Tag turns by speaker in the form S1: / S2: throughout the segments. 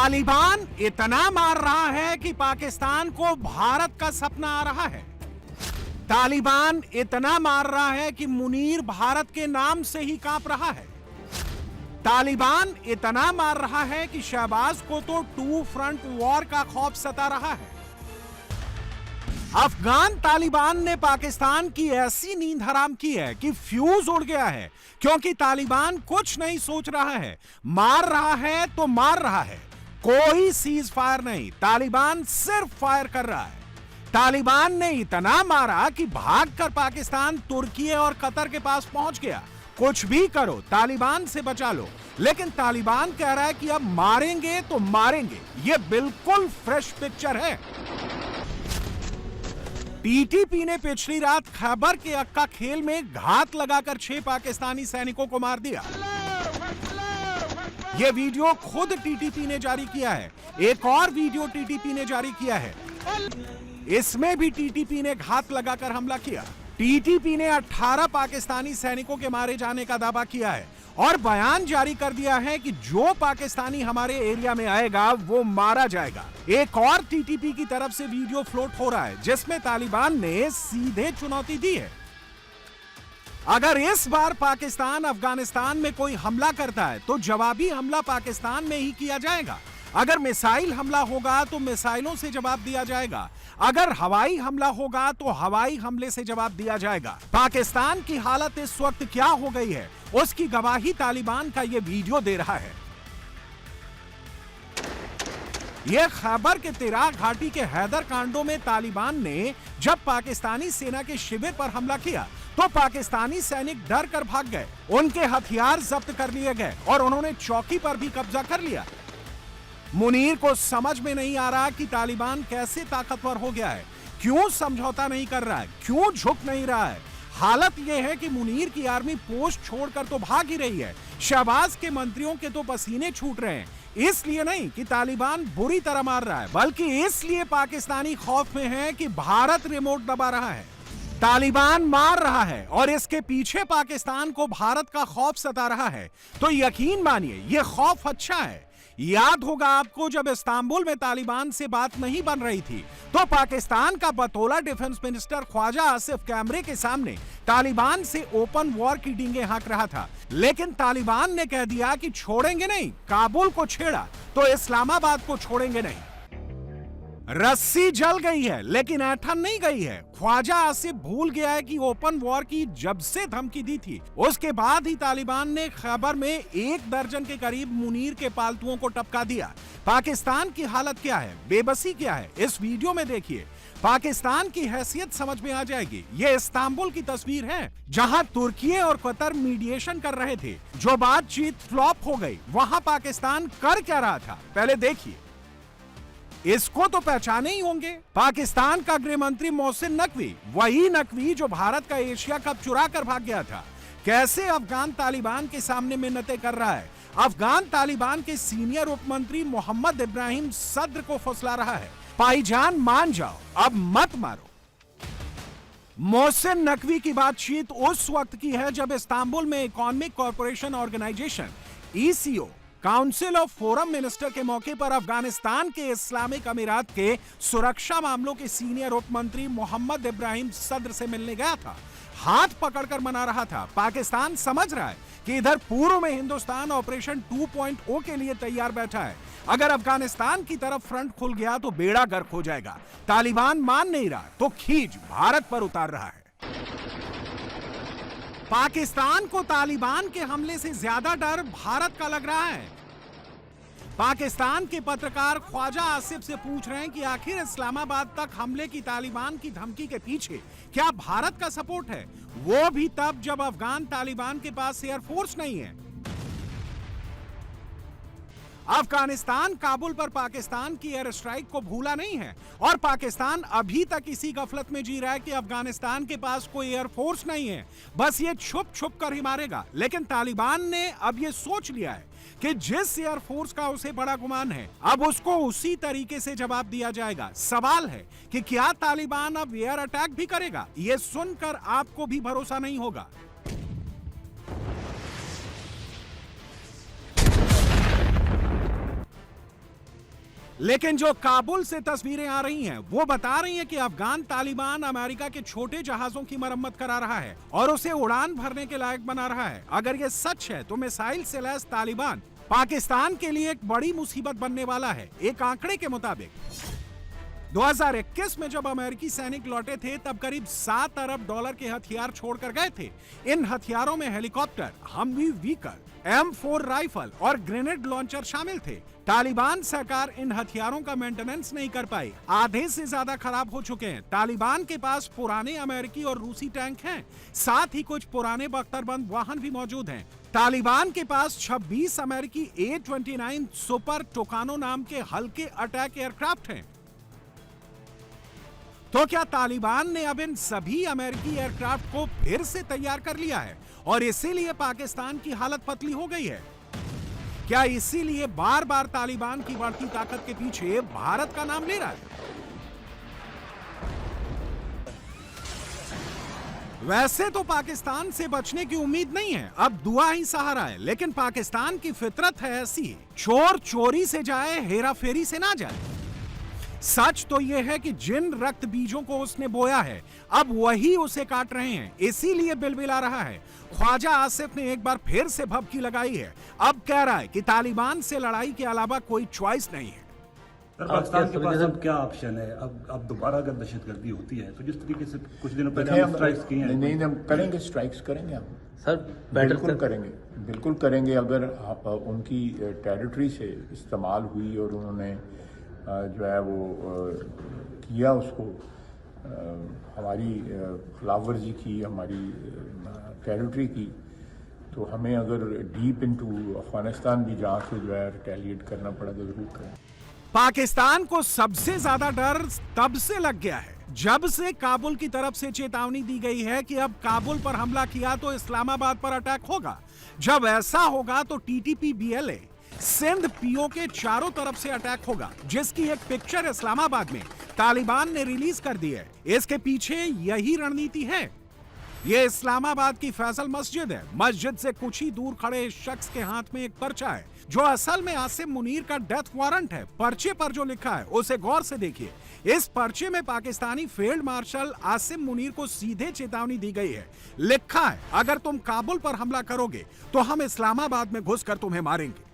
S1: तालिबान इतना मार रहा है कि पाकिस्तान को भारत का सपना आ रहा है। तालिबान इतना मार रहा है कि मुनीर भारत के नाम से ही कांप रहा है। तालिबान इतना मार रहा है कि शहबाज को तो टू फ्रंट वॉर का खौफ सता रहा है। अफगान तालिबान ने पाकिस्तान की ऐसी नींद हराम की है कि फ्यूज उड़ गया है, क्योंकि तालिबान कुछ नहीं सोच रहा है, मार रहा है तो मार रहा है। कोई सीज फायर नहीं, तालिबान सिर्फ फायर कर रहा है। तालिबान ने इतना मारा कि भागकर पाकिस्तान, तुर्की और कतर के पास पहुंच गया। कुछ भी करो, तालिबान से बचा लो। लेकिन तालिबान कह रहा है कि अब मारेंगे तो मारेंगे। यह बिल्कुल फ्रेश पिक्चर है। टीटीपी ने पिछली रात खैबर के अक्का खेल में घात लगाकर 6 पाकिस्तानी सैनिकों को मार दिया। यह वीडियो खुद टीटीपी ने जारी किया है। एक और वीडियो टीटीपी ने जारी किया है, इसमें भी टीटीपी ने घात लगाकर हमला किया। टीटीपी ने 18 पाकिस्तानी सैनिकों के मारे जाने का दावा किया है और बयान जारी कर दिया है कि जो पाकिस्तानी हमारे एरिया में आएगा वो मारा जाएगा। एक और टीटीपी की तरफ से वीडियो फ्लोट हो रहा है जिसमें तालिबान ने सीधे चुनौती दी है, अगर इस बार पाकिस्तान अफगानिस्तान में कोई हमला करता है तो जवाबी हमला पाकिस्तान में ही किया जाएगा। अगर मिसाइल हमला होगा तो मिसाइलों से जवाब दिया जाएगा। अगर हवाई हमला होगा तो हवाई हमले से जवाब दिया जाएगा। पाकिस्तान की हालत इस वक्त क्या हो गई है, उसकी गवाही तालिबान का यह वीडियो दे रहा है। यह खैबर के तिराह घाटी के हैदर कांडो में तालिबान ने जब पाकिस्तानी सेना के शिविर पर हमला किया तो पाकिस्तानी सैनिक डर कर भाग गए। उनके हथियार जब्त कर लिए गए और उन्होंने चौकी पर भी कब्जा कर लिया। मुनीर को समझ में नहीं आ रहा कि तालिबान कैसे ताकतवर हो गया है, क्यों समझौता नहीं कर रहा है, क्यों झुक नहीं रहा है। हालत यह है कि मुनीर की आर्मी पोस्ट छोड़कर तो भाग ही रही है। शहबाज के मंत्रियों के तो पसीने छूट रहे हैं, इसलिए नहीं कि तालिबान बुरी तरह मार रहा है, बल्कि इसलिए पाकिस्तानी खौफ में है कि भारत रिमोट दबा रहा है। तालिबान मार रहा है और इसके पीछे पाकिस्तान को भारत का खौफ सता रहा है। तो यकीन मानिए यह खौफ अच्छा है। याद होगा आपको, जब इस्तांबुल में तालिबान से बात नहीं बन रही थी तो पाकिस्तान का बतौला डिफेंस मिनिस्टर ख्वाजा आसिफ कैमरे के सामने तालिबान से ओपन वॉर की डींगे हाँक रहा था। लेकिन तालिबान ने कह दिया कि छोड़ेंगे नहीं। काबुल को छेड़ा तो इस्लामाबाद को छोड़ेंगे नहीं। रस्सी जल गई है लेकिन ऐठन नहीं गई है। ख्वाजा आसिफ भूल गया है कि ओपन वॉर की जब से धमकी दी थी उसके बाद ही तालिबान ने खैबर में 1 दर्जन के करीब मुनीर के पालतुओं को टपका दिया। पाकिस्तान की हालत क्या है, बेबसी क्या है, इस वीडियो में देखिए। पाकिस्तान की हैसियत समझ में आ जाएगी। ये इस्तांबुल की तस्वीर है जहां तुर्की और कतर मीडिएशन कर रहे थे। जो बातचीत फ्लॉप हो गई, वहां पाकिस्तान कर क्या रहा था, पहले देखिए। इसको तो पहचाने ही होंगे, पाकिस्तान का गृह मंत्री मोहसिन नकवी, वही नकवी जो भारत का एशिया कप चुरा कर भाग गया था। कैसे अफगान तालिबान के सामने मिन्नतें कर रहा है। अफगान तालिबान के सीनियर उप मंत्री मोहम्मद इब्राहिम सद्र को फुसला रहा है, भाईजान मान जाओ, अब मत मारो। मोहसिन नकवी की बातचीत उस वक्त की है जब इस्तांबुल में economic corporation organisation (ECO) council of forum minister के मौके पर अफगानिस्तान के इस्लामिक अमीरात के सुरक्षा मामलों के सीनियर उप मंत्री मोहम्मद इब्राहिम सद्र से मिलने गया था। हाथ पकड़कर मना रहा था। पाकिस्तान समझ रहा है कि इधर पूर्व में हिंदुस्तान ऑपरेशन 2.0 के लिए तैयार बैठा है। अगर अफगानिस्तान की तरफ फ्रंट खुल गया तो बेड़ा गर्क हो जाएगा। तालिबान मान नहीं रहा तो खींच भारत पर उतार रहा है। पाकिस्तान को तालिबान के हमले से ज्यादा डर भारत का लग रहा है। पाकिस्तान के पत्रकार ख्वाजा आसिफ से पूछ रहे हैं कि आखिर इस्लामाबाद तक हमले की तालिबान की धमकी के पीछे क्या भारत का सपोर्ट है, वो भी तब जब अफगान तालिबान के पास एयरफोर्स नहीं है। अफगानिस्तान काबुल पर पाकिस्तान की एयर स्ट्राइक को भूला नहीं है और पाकिस्तान अभी तक इसी गफलत में जी रहा है कि अफगानिस्तान के पास कोई एयरफोर्स नहीं है, बस ये छुप छुप कर ही मारेगा। लेकिन तालिबान ने अब ये सोच लिया है कि जिस एयरफोर्स का उसे बड़ा गुमान है, अब उसको उसी तरीके से जवाब दिया जाएगा। सवाल है कि क्या तालिबान अब एयर अटैक भी करेगा? ये सुनकर आपको भी भरोसा नहीं होगा। लेकिन जो काबुल से तस्वीरें आ रही हैं, वो बता रही हैं कि अफगान तालिबान अमेरिका के छोटे जहाजों की मरम्मत करा रहा है और उसे उड़ान भरने के लायक बना रहा है। अगर ये सच है तो मिसाइल से लैस तालिबान पाकिस्तान के लिए एक बड़ी मुसीबत बनने वाला है। एक आंकड़े के मुताबिक 2021 में जब अमेरिकी सैनिक लौटे थे तब करीब 7 अरब डॉलर के हथियार छोड़कर गए थे। इन हथियारों में helicopter, Humvee vehicle, M4 rifle और ग्रेनेड लॉन्चर शामिल थे। तालिबान सरकार इन हथियारों का मेंटेनेंस नहीं कर पाई, आधे से ज्यादा खराब हो चुके हैं। तालिबान के पास पुराने अमेरिकी और रूसी टैंक हैं, साथ ही कुछ पुराने बख्तरबंद वाहन भी मौजूद हैं। तालिबान के पास 26 अमेरिकी A-29 सुपर टोकानो नाम के हल्के अटैक एयरक्राफ्ट हैं। तो क्या तालिबान ने अब इन सभी अमेरिकी एयरक्राफ्ट को फिर से तैयार कर लिया है और इसीलिए पाकिस्तान की हालत पतली हो गई है? क्या इसीलिए बार बार तालिबान की बढ़ती ताकत के पीछे भारत का नाम ले रहा है? वैसे तो पाकिस्तान से बचने की उम्मीद नहीं है, अब दुआ ही सहारा है। लेकिन पाकिस्तान की फितरत है ऐसी, चोर चोरी से जाए, हेरा फेरी से ना जाए। सच तो यह है कि जिन रक्त बीजों को उसने बोया है अब वही उसे काट रहे हैं, इसीलिए बिलबिला रहा है। ख्वाजा आसिफ ने एक बार फिर से भभकी लगाई है, अब कह रहा है कि तालिबान से लड़ाई के अलावा कोई चॉइस नहीं है।
S2: पाकिस्तान के पास अब क्या ऑप्शन है? अब दोबारा अगर दहशतगर्दी होती है तो जिस तरीके से कुछ दिनों पहले हम स्ट्राइक्स किए हैं,
S3: नहीं हम करेंगे, स्ट्राइक्स करेंगे हम
S4: सर,
S3: बिल्कुल करेंगे। अगर उनकी टेरिटरी से इस्तेमाल हुई और उन्होंने जो है वो किया, उसको हमारी खिलाफवर्जी की, हमारी टेरिटरी की, तो हमें अगर डीप इनटू अफगानिस्तान भी जहाँ से जो है रिटेलिएट करना पड़ा तो जरूर करें।
S1: पाकिस्तान को सबसे ज्यादा डर तब से लग गया है जब से काबुल की तरफ से चेतावनी दी गई है कि अब काबुल पर हमला किया तो इस्लामाबाद पर अटैक होगा। जब ऐसा होगा तो TTP BLA सिंध PO के चारों तरफ से अटैक होगा, जिसकी एक पिक्चर इस्लामाबाद में तालिबान ने रिलीज कर दी है। इसके पीछे यही रणनीति है। ये इस्लामाबाद की फैसल मस्जिद है। मस्जिद से कुछ ही दूर खड़े इस शख्स के हाथ में एक पर्चा है जो असल में आसिम मुनीर का डेथ वारंट है। पर्चे पर जो लिखा है उसे गौर से देखिए। इस पर्चे में पाकिस्तानी फील्ड मार्शल आसिम मुनीर को सीधे चेतावनी दी गई है। लिखा है, अगर तुम काबुल पर हमला करोगे तो हम इस्लामाबाद में घुसकर तुम्हें मारेंगे।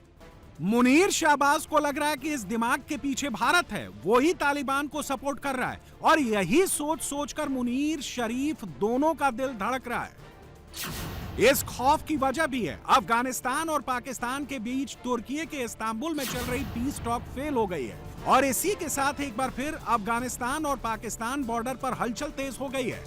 S1: मुनीर शहबाज को लग रहा है कि इस दिमाग के पीछे भारत है, वो ही तालिबान को सपोर्ट कर रहा है और यही सोच सोचकर मुनीर शरीफ दोनों का दिल धड़क रहा है। इस खौफ की वजह भी है, अफगानिस्तान और पाकिस्तान के बीच तुर्की के इस्तांबुल में चल रही पीस टॉक फेल हो गई है और इसी के साथ एक बार फिर अफगानिस्तान और पाकिस्तान बॉर्डर पर हलचल तेज हो गई है।